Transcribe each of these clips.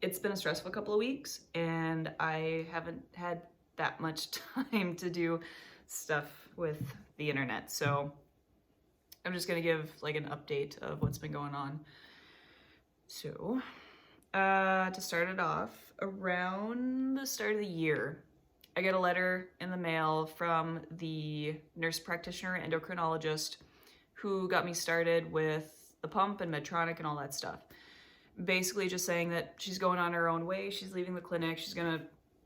it's been a stressful couple of weeks and I haven't had that much time to do stuff with the internet. So I'm just gonna give like an update of what's been going on. So, to start it off, around the start of the year, I get a letter in the mail from the nurse practitioner endocrinologist who got me started with the pump and Medtronic and all that stuff. Basically just saying that she's going on her own way, she's leaving the clinic, she's gonna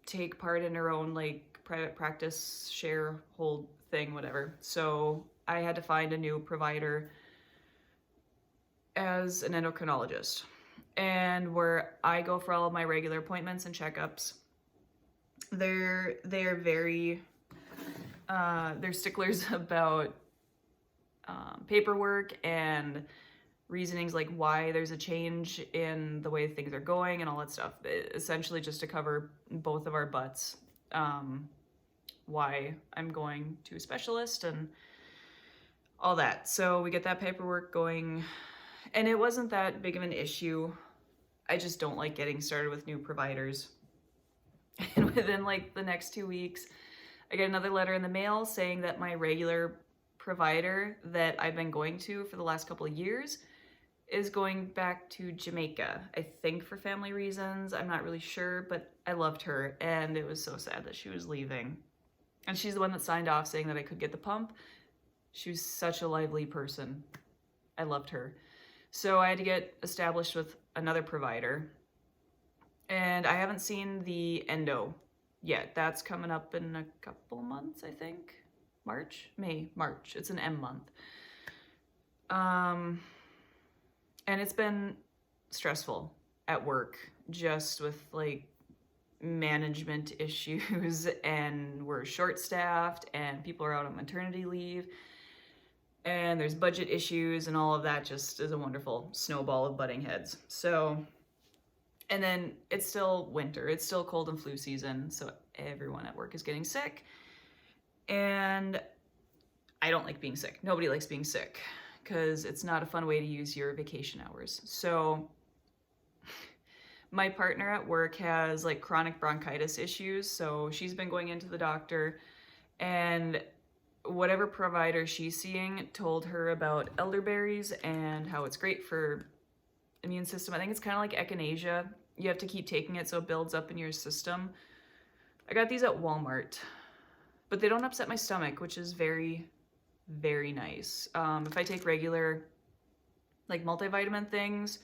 take part in her own like private practice share hold thing, whatever. So I had to find a new provider as an endocrinologist, and where I go for all of my regular appointments and checkups. They're very they're sticklers about paperwork and reasonings, like why there's a change in the way things are going and all that stuff. Essentially just to cover both of our butts. Why I'm going to a specialist and all that. So we get that paperwork going, and it wasn't that big of an issue. I just don't like getting started with new providers. And within like the next 2 weeks, I get another letter in the mail saying that my regular provider that I've been going to for the last couple of years is going back to Jamaica, I think for family reasons. I'm not really sure, but I loved her, and it was so sad that she was leaving. And she's the one that signed off saying that I could get the pump. She was such a lively person. I loved her. So I had to get established with another provider. And I haven't seen the endo yet. That's coming up in a couple months, I think. March? March. It's an M month. And it's been stressful at work, just with like management issues, and we're short-staffed and people are out on maternity leave, and there's budget issues, and all of that just is a wonderful snowball of butting heads. So, and then it's still winter, it's still cold and flu season, so everyone at work is getting sick, and I don't like being sick. Nobody likes being sick because it's not a fun way to use your vacation hours. So my partner at work has like chronic bronchitis issues, so she's been going into the doctor, and whatever provider she's seeing told her about elderberries and how it's great for immune system. I think it's kind of like echinacea. You have to keep taking it so it builds up in your system. I got these at Walmart, but they don't upset my stomach, which is very, very nice. If I take regular like multivitamin things,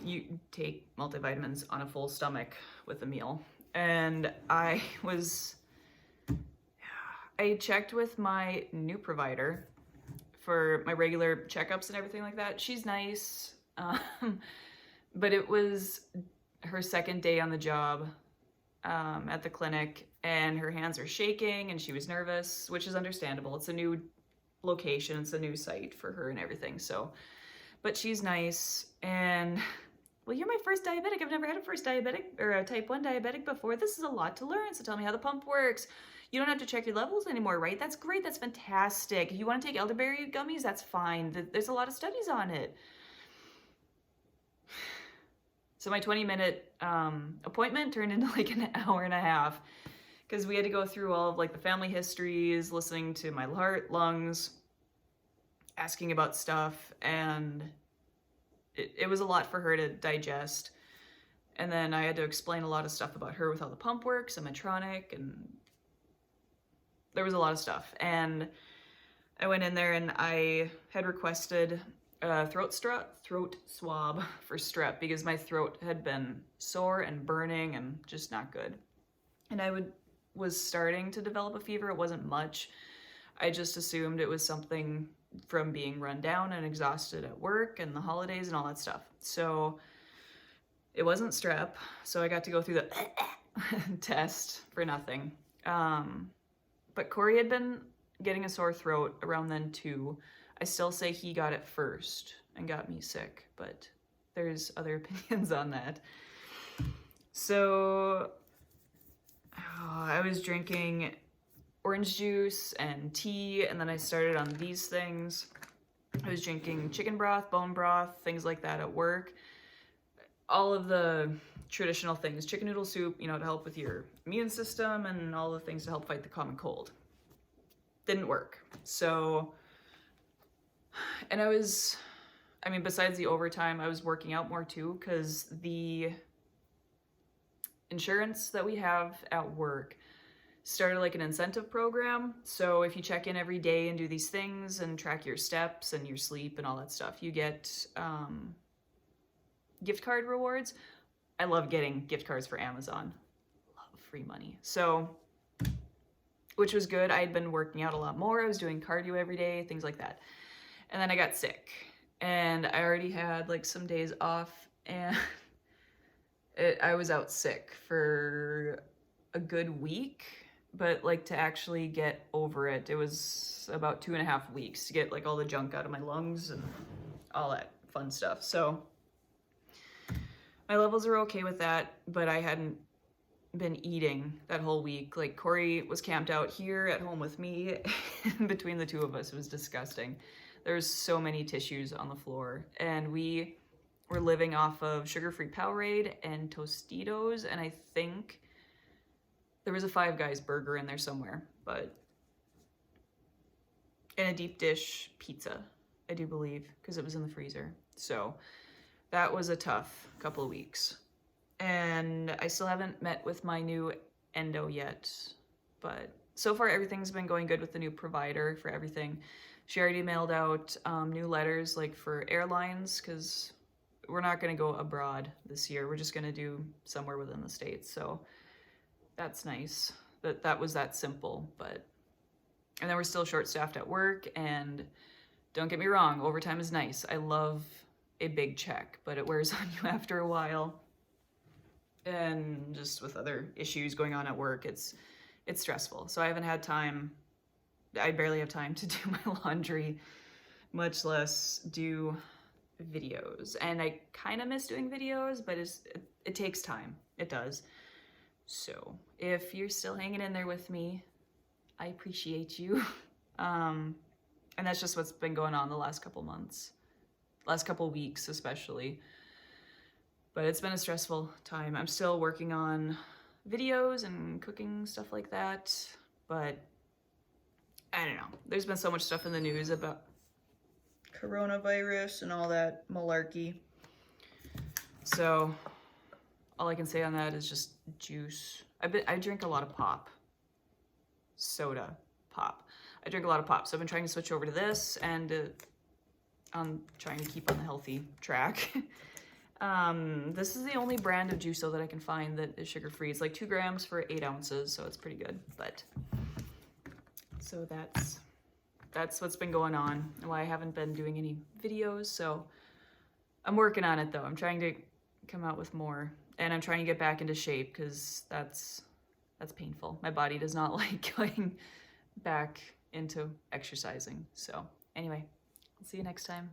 you take multivitamins on a full stomach with a meal. And I checked with my new provider for my regular checkups and everything like that. She's nice, but it was her second day on the job at the clinic, and her hands are shaking and she was nervous, which is understandable. It's a new location, it's a new site for her and everything. So, but she's nice. And well, you're my first diabetic. I've never had a first diabetic or a type 1 diabetic before. This is a lot to learn. So tell me how the pump works. You don't have to check your levels anymore, right? That's great. That's fantastic. If you want to take elderberry gummies, that's fine. There's a lot of studies on it. So my 20-minute appointment turned into like an hour and a half, because we had to go through all of like the family histories, listening to my heart, lungs, asking about stuff, and it was a lot for her to digest. And then I had to explain a lot of stuff about her with how the pump works and Medtronic, and there was a lot of stuff. And I went in there and I had requested a throat swab for strep, because my throat had been sore and burning and just not good. And I was starting to develop a fever. It wasn't much. I just assumed it was something from being run down and exhausted at work and the holidays and all that stuff. So it wasn't strep. So I got to go through the test for nothing. But Corey had been getting a sore throat around then too. I still say he got it first and got me sick, but there's other opinions on that. So I was drinking orange juice and tea, and then I started on these things. I was drinking chicken broth, bone broth, things like that at work. all of the traditional things, chicken noodle soup, you know, to help with your immune system and all the things to help fight the common cold. Didn't work. So, and I mean, besides the overtime, I was working out more too, because the insurance that we have at work started like an incentive program. So if you check in every day and do these things and track your steps and your sleep and all that stuff, you get gift card rewards. I love getting gift cards for Amazon. Love free money. So, which was good. I had been working out a lot more. I was doing cardio every day, things like that. And then I got sick, and I already had like some days off, and I was out sick for a good week. But like to actually get over it, it was about 2.5 weeks to get like all the junk out of my lungs and all that fun stuff. So my levels are okay with that, but I hadn't been eating that whole week. Like Corey was camped out here at home with me. Between the two of us, it was disgusting. There's so many tissues on the floor, and we were living off of sugar-free Powerade and Tostitos, and I think there was a Five Guys burger in there somewhere, but in a deep dish pizza, I do believe, because it was in the freezer. So that was a tough couple of weeks. And I still haven't met with my new endo yet, but so far everything's been going good with the new provider for everything. She already mailed out new letters like for airlines, because we're not going to go abroad this year. We're just going to do somewhere within the States. So that's nice that was that simple. But and then we're still short-staffed at work, and don't get me wrong, overtime is nice. I love a big check, but it wears on you after a while. And just with other issues going on at work, it's stressful. So I haven't had time. I barely have time to do my laundry, much less do videos. And I kind of miss doing videos, but it takes time. It does. So if you're still hanging in there with me, I appreciate you. And that's just what's been going on the last couple months, last couple weeks especially. But it's been a stressful time. I'm still working on videos and cooking, stuff like that. But I don't know. There's been so much stuff in the news about coronavirus and all that malarkey. So all I can say on that is just juice. I drink a lot of pop. Soda pop. I drink a lot of pop. So I've been trying to switch over to this, and I'm trying to keep on the healthy track. This is the only brand of juice though that I can find that is sugar-free. It's like 2 grams for 8 ounces, so it's pretty good. But so that's what's been going on and why I haven't been doing any videos. So I'm working on it though. I'm trying to come out with more, and I'm trying to get back into shape, because that's painful. My body does not like going back into exercising. So anyway, I'll see you next time.